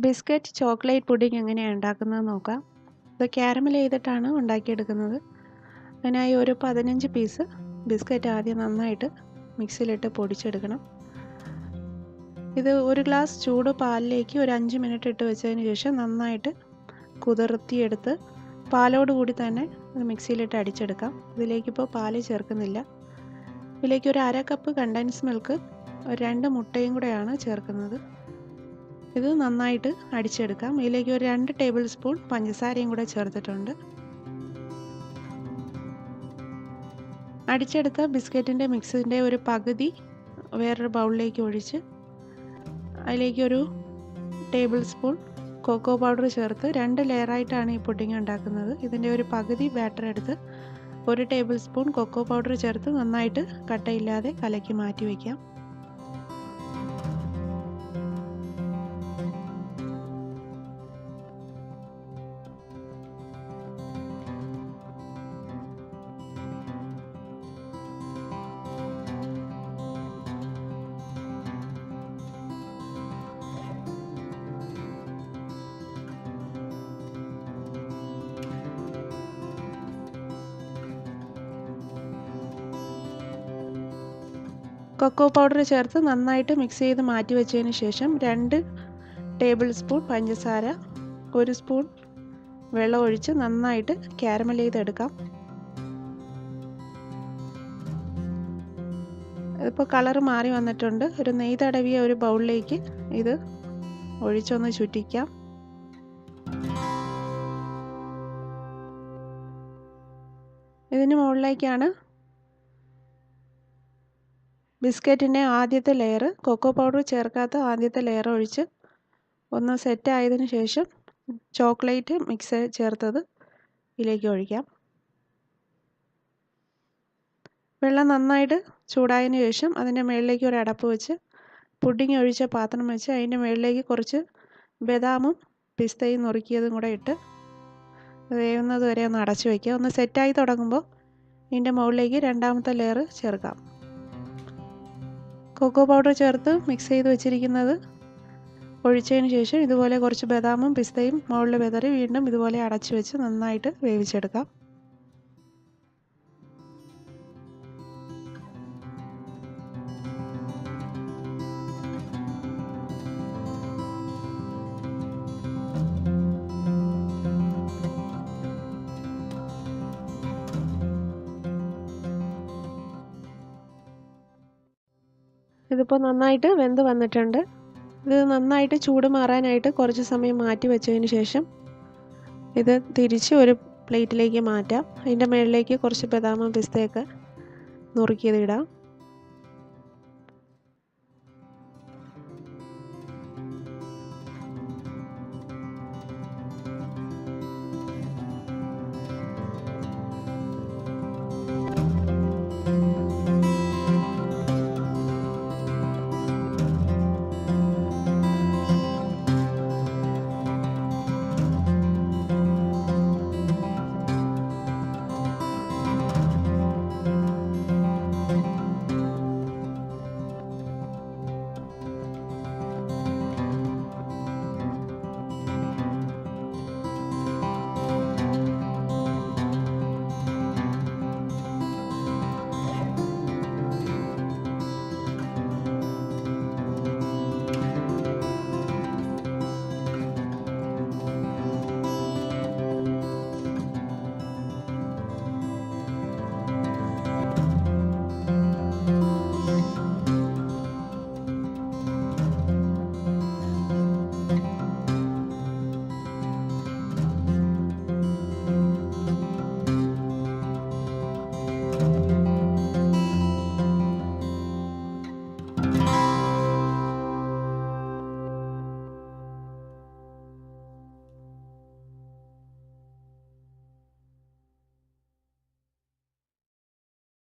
Biscuit chocolate pudding എങ്ങനെയാണ് ഉണ്ടാക്കുന്നതെന്ന് നോക്കാം. ഇത് ക്യാരമൽ ചെയ്തിട്ടാണ് ഉണ്ടാക്കിയെടുക്കുന്നത്. അതിനായി ഒരു 15 പീസ് ബിസ്ക്കറ്റ് ആദ്യം നന്നായിട്ട് മിക്സിയിലിട്ട് പൊടിച്ചെടുക്കണം. ഇത് ഒരു ഗ്ലാസ് ചൂട് പാലിലേക്ക് ഒരു 5 മിനിറ്റ് ഇട്ട് വെച്ചതിന് ശേഷം നന്നായിട്ട് കുതിർത്തിയെടുത്ത് പാലോടുകൂടി തന്നെ മിക്സിയിലിട്ട് അടിച്ചെടുക്കാം. ഇതിലേക്കിപ്പോൾ പാല് ചേർക്കുന്നില്ല. ഇതിലേക്ക് ഒരു 1/2 കപ്പ് കണ്ടൻസ് മിൽക്ക്, 2 മുട്ടയും കൂടെയാണ് ചേർക്കുന്നത്. ഇത് നന്നായിട്ട് അടിച്ചെടുക്കാം. ഇതിലേക്ക് ഒരു 2 ടേബിൾ സ്പൂൺ പഞ്ചസാരയും കൂടെ ചേർത്തിട്ടുണ്ട്. അടിച്ചെടുത്ത ബിസ്ക്കറ്റിൻ്റെ മിക്സിൻ്റെ ഒരു പകുതി വേറൊരു ബൗളിലേക്ക് ഒഴിച്ച് അതിലേക്ക് ഒരു ടേബിൾ സ്പൂൺ കൊക്കോ പൗഡർ ചേർത്ത് 2 ലെയറായിട്ടാണ് ഈ പുഡിംഗ് ഉണ്ടാക്കുന്നത്. ഇതിൻ്റെ ഒരു പകുതി ബാറ്റർ എടുത്ത് 1 ടേബിൾ സ്പൂൺ കൊക്കോ പൗഡർ ചേർത്ത് നന്നായിട്ട് കട്ടയില്ലാതെ കലക്കി മാറ്റി വയ്ക്കാം. കൊക്കോ പൗഡർ ചേർത്ത് നന്നായിട്ട് മിക്സ് ചെയ്ത് മാറ്റി വെച്ചതിന് ശേഷം 2 ടേബിൾ സ്പൂൺ പഞ്ചസാര, 1 സ്പൂൺ വെള്ളം ഒഴിച്ച് നന്നായിട്ട് ക്യാരമൽ ചെയ്തെടുക്കാം. ഇതിപ്പോൾ കളർ മാറി വന്നിട്ടുണ്ട്. ഒരു നെയ്യ് തടവിയ ഒരു ബൗളിലേക്ക് ഇത് ഒഴിച്ചൊന്ന് ചുറ്റിക്കാം. ഇതിന് മുകളിലേക്കാണ് ബിസ്ക്കറ്റിൻ്റെ ആദ്യത്തെ ലെയർ, കൊക്കോ പൗഡർ ചേർക്കാത്ത ആദ്യത്തെ ലെയർ ഒഴിച്ച് ഒന്ന് സെറ്റ് ആയതിനു ശേഷം ചോക്ലേറ്റ് മിക്സ് ചേർത്തത് ഇതിലേക്ക് ഒഴിക്കാം. വെള്ളം നന്നായിട്ട് ചൂടായതിനു ശേഷം അതിൻ്റെ മുകളിലേക്ക് ഒരു അടപ്പ് വെച്ച് പുഡിംഗ് ഒഴിച്ച പാത്രം വെച്ച് അതിൻ്റെ മുകളിലേക്ക് കുറച്ച് ബദാമും പിസ്തയും നുറുക്കിയതും കൂടെ ഇട്ട് വേവുന്നത് വരെ ഒന്ന് അടച്ചു വയ്ക്കുക. ഒന്ന് സെറ്റായി തുടങ്ങുമ്പോൾ ഇതിൻ്റെ മുകളിലേക്ക് രണ്ടാമത്തെ ലെയർ ചേർക്കാം. കൊക്കോ പൗഡർ ചേർത്ത് മിക്സ് ചെയ്ത് വെച്ചിരിക്കുന്നത് ഒഴിച്ചതിന് ശേഷം ഇതുപോലെ കുറച്ച് ബദാമും പിസ്തയും മുകളിൽ വിതറി വീണ്ടും ഇതുപോലെ അടച്ചു വെച്ച് നന്നായിട്ട് വേവിച്ചെടുക്കാം. ഇതിപ്പോൾ നന്നായിട്ട് വെന്ത് വന്നിട്ടുണ്ട്. ഇത് നന്നായിട്ട് ചൂട് മാറാനായിട്ട് കുറച്ച് സമയം മാറ്റി വെച്ചതിന് ശേഷം ഇത് തിരിച്ച് ഒരു പ്ലേറ്റിലേക്ക് മാറ്റാം. അതിൻ്റെ മുകളിലേക്ക് കുറച്ച് ബദാമും പിസ്തയൊക്കെ നുറുക്കിയത് ഇടാം.